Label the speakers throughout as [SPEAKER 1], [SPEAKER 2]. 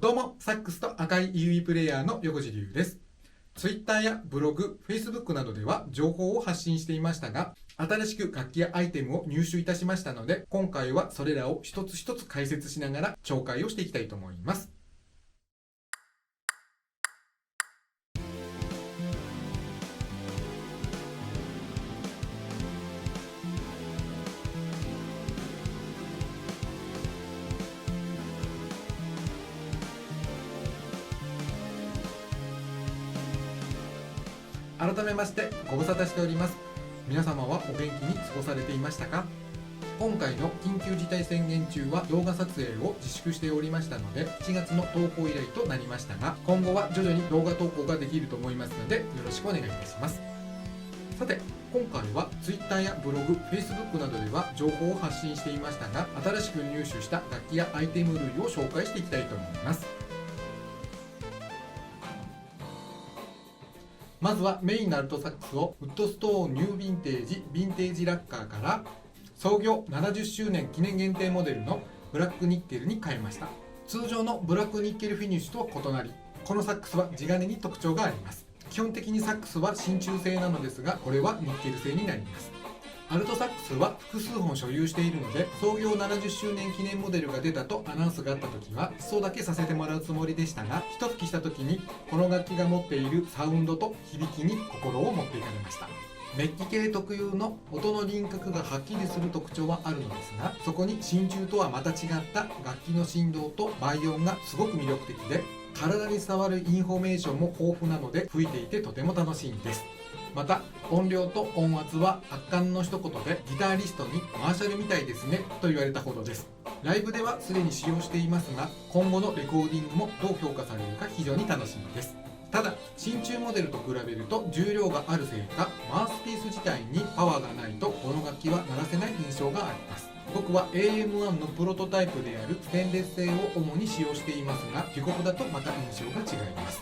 [SPEAKER 1] どうも、サックスと赤い EV プレイヤーの横地龍です。Twitter やブログ、Facebook などでは情報を発信していましたが、新しく楽器やアイテムを入手いたしましたので、今回はそれらを一つ一つ解説しながら紹介をしていきたいと思います。改めましてご無沙汰しております。皆様はお元気に過ごされていましたか？今回の緊急事態宣言中は動画撮影を自粛しておりましたので7月の投稿以来となりましたが、今後は徐々に動画投稿ができると思いますのでよろしくお願いいたします。さて、今回は Twitter やブログ、Facebook などでは情報を発信していましたが、新しく入手した楽器やアイテム類を紹介していきたいと思います。まずはメインのアルトサックスをウッドストーンニューヴィンテージラッカーから創業70周年記念限定モデルのブラックニッケルに変えました。通常のブラックニッケルフィニッシュとは異なり、このサックスは地金に特徴があります。基本的にサックスは真鍮製なのですが、これはニッケル製になります。アルトサックスは複数本所有しているので、創業70周年記念モデルが出たとアナウンスがあった時は基礎だけさせてもらうつもりでしたが、一吹きした時にこの楽器が持っているサウンドと響きに心を持っていかれました。メッキ系特有の音の輪郭がはっきりする特徴はあるのですが、そこに真鍮とはまた違った楽器の振動と倍音がすごく魅力的で、体に伝わるインフォメーションも豊富なので吹いていてとても楽しいんです。また音量と音圧は圧巻の一言で、ギタリストにマーシャルみたいですねと言われたほどです。ライブではすでに使用していますが、今後のレコーディングもどう評価されるか非常に楽しみです。ただ真鍮モデルと比べると重量があるせいか、マウスピース自体にパワーがないとこの楽器は鳴らせない印象があります。僕は AM1 のプロトタイプであるステンレス製を主に使用していますが、自国だとまた印象が違います。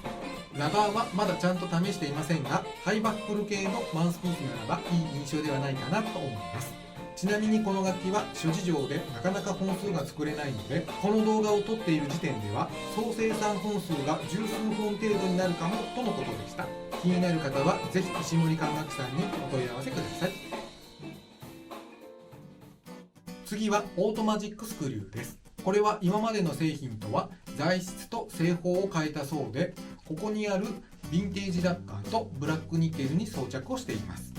[SPEAKER 1] ラバーはまだちゃんと試していませんが、ハイバックル系のマウスピースならばいい印象ではないかなと思います。ちなみにこの楽器は諸事情でなかなか本数が作れないので、この動画を撮っている時点では総生産本数が十数本程度になるかもとのことでした。気になる方はぜひ石森管楽器さんにお問い合わせください。次はオートマジックスクリューです。これは今までの製品とは材質と製法を変えたそうで、ここにあるヴィンテージラッカーとブラックニッケルに装着をしています。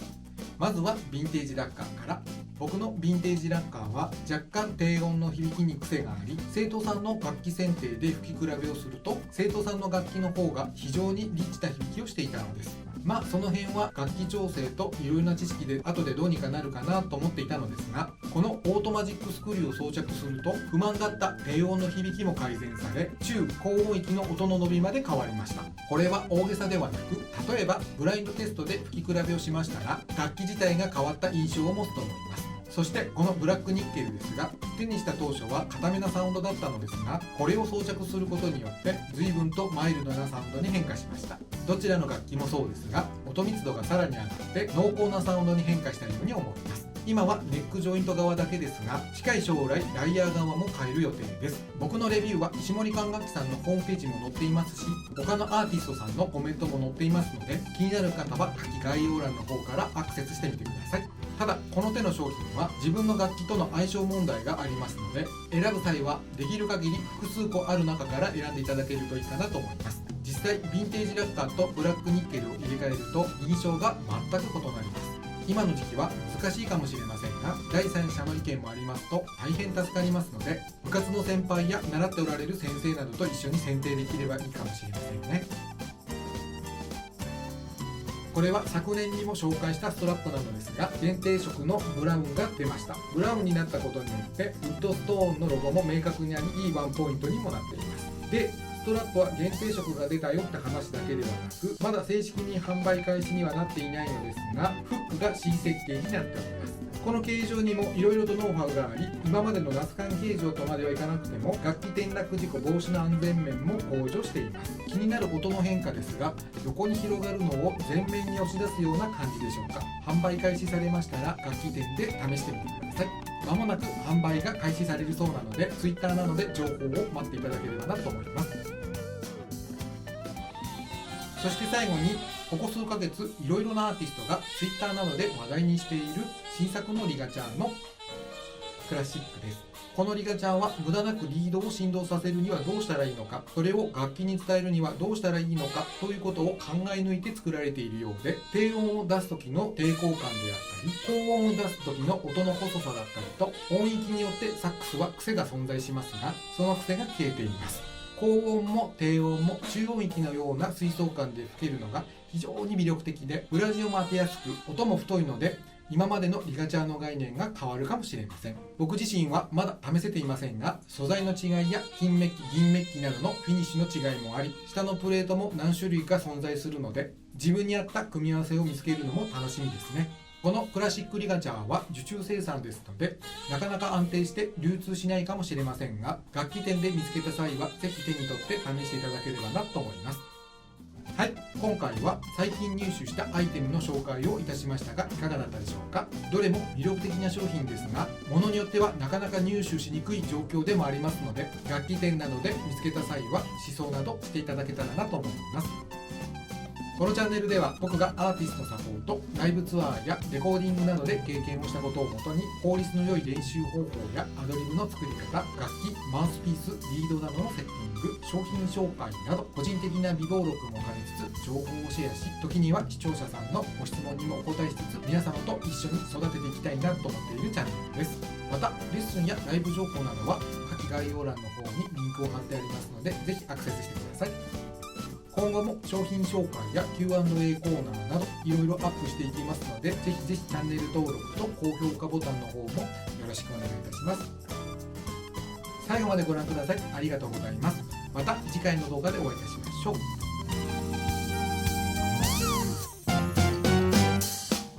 [SPEAKER 1] まずはヴィンテージラッカーから。僕のヴィンテージラッカーは若干低音の響きに癖があり、生徒さんの楽器選定で吹き比べをすると生徒さんの楽器の方が非常にリッチな響きをしていたのです。まあその辺は楽器調整といろいろな知識で後でどうにかなるかなと思っていたのですが、このオートマジックスクリューを装着すると不満だった低音の響きも改善され、中高音域の音の伸びまで変わりました。これは大げさではなく、例えばブラインドテストで吹き比べをしましたら楽器自体が変わった印象を持つと思います。そしてこのブラックニッケルですが、手にした当初は硬めなサウンドだったのですが、これを装着することによって随分とマイルドなサウンドに変化しました。どちらの楽器もそうですが、音密度がさらに上がって濃厚なサウンドに変化したように思います。今はネックジョイント側だけですが、近い将来ライヤー側も変える予定です。僕のレビューは石森管楽器さんのホームページも載っていますし、他のアーティストさんのコメントも載っていますので、気になる方は下記概要欄の方からアクセスしてみてください。ただこの手の商品は自分の楽器との相性問題がありますので、選ぶ際はできる限り複数個ある中から選んでいただけるといいかなと思います。実際ヴィンテージラッカーとブラックニッケルを入れ替えると印象が全く異なります。今の時期は難しいかもしれませんが、第三者の意見もありますと大変助かりますので、部活の先輩や習っておられる先生などと一緒に選定できればいいかもしれませんね。これは昨年にも紹介したストラップなのですが、限定色のブラウンが出ました。ブラウンになったことによってウッドストーンのロゴも明確にあり、いいワンポイントにもなっています。でストラップは限定色が出たよって話だけではなく、まだ正式に販売開始にはなっていないのですが、フックが C 設計になっております。この形状にもいろいろとノウハウがあり、今までのナスカン形状とまではいかなくても楽器転落事故防止の安全面も向上しています。気になる音の変化ですが、横に広がるのを前面に押し出すような感じでしょうか。販売開始されましたら楽器店で試してみてください。まもなく販売が開始されるそうなので、Twitter などで情報を待っていただければなと思います。そして最後に、ここ数ヶ月いろいろなアーティストが Twitter などで話題にしている新作のリガチャーのクラシックです。このリガチャーは無駄なくリードを振動させるにはどうしたらいいのか、それを楽器に伝えるにはどうしたらいいのかということを考え抜いて作られているようで、低音を出す時の抵抗感であったり、高音を出す時の音の細さだったりと、音域によってサックスは癖が存在しますが、その癖が消えています。高音も低音も中音域のような吹奏感で吹けるのが非常に魅力的で、ブラジオも当てやすく、音も太いので、今までのリガチャーの概念が変わるかもしれません。僕自身はまだ試せていませんが、素材の違いや金メッキ、銀メッキなどのフィニッシュの違いもあり、下のプレートも何種類か存在するので、自分に合った組み合わせを見つけるのも楽しみですね。このクラシックリガチャーは受注生産ですので、なかなか安定して流通しないかもしれませんが、楽器店で見つけた際はぜひ手に取って試していただければなと思います。はい、今回は最近入手したアイテムの紹介をいたしましたが、いかがだったでしょうか。どれも魅力的な商品ですが、物によってはなかなか入手しにくい状況でもありますので、楽器店などで見つけた際は試奏などしていただけたらなと思います。このチャンネルでは僕がアーティストサポート、ライブツアーやレコーディングなどで経験をしたことをもとに、効率の良い練習方法やアドリブの作り方、楽器、マウスピース、リードなどのセッティング、商品紹介など個人的な備忘録も兼ねつつ情報をシェアし、時には視聴者さんのご質問にもお答えしつつ、皆様と一緒に育てていきたいなと思っているチャンネルです。またレッスンやライブ情報などは下記概要欄の方にリンクを貼ってありますので、ぜひアクセスしてください。今後も商品紹介や Q&A コーナーなどいろいろアップしていきますので、ぜひぜひチャンネル登録と高評価ボタンの方もよろしくお願いいたします。最後までご覧ください。ありがとうございます。また次回の動画でお会いいたしましょう。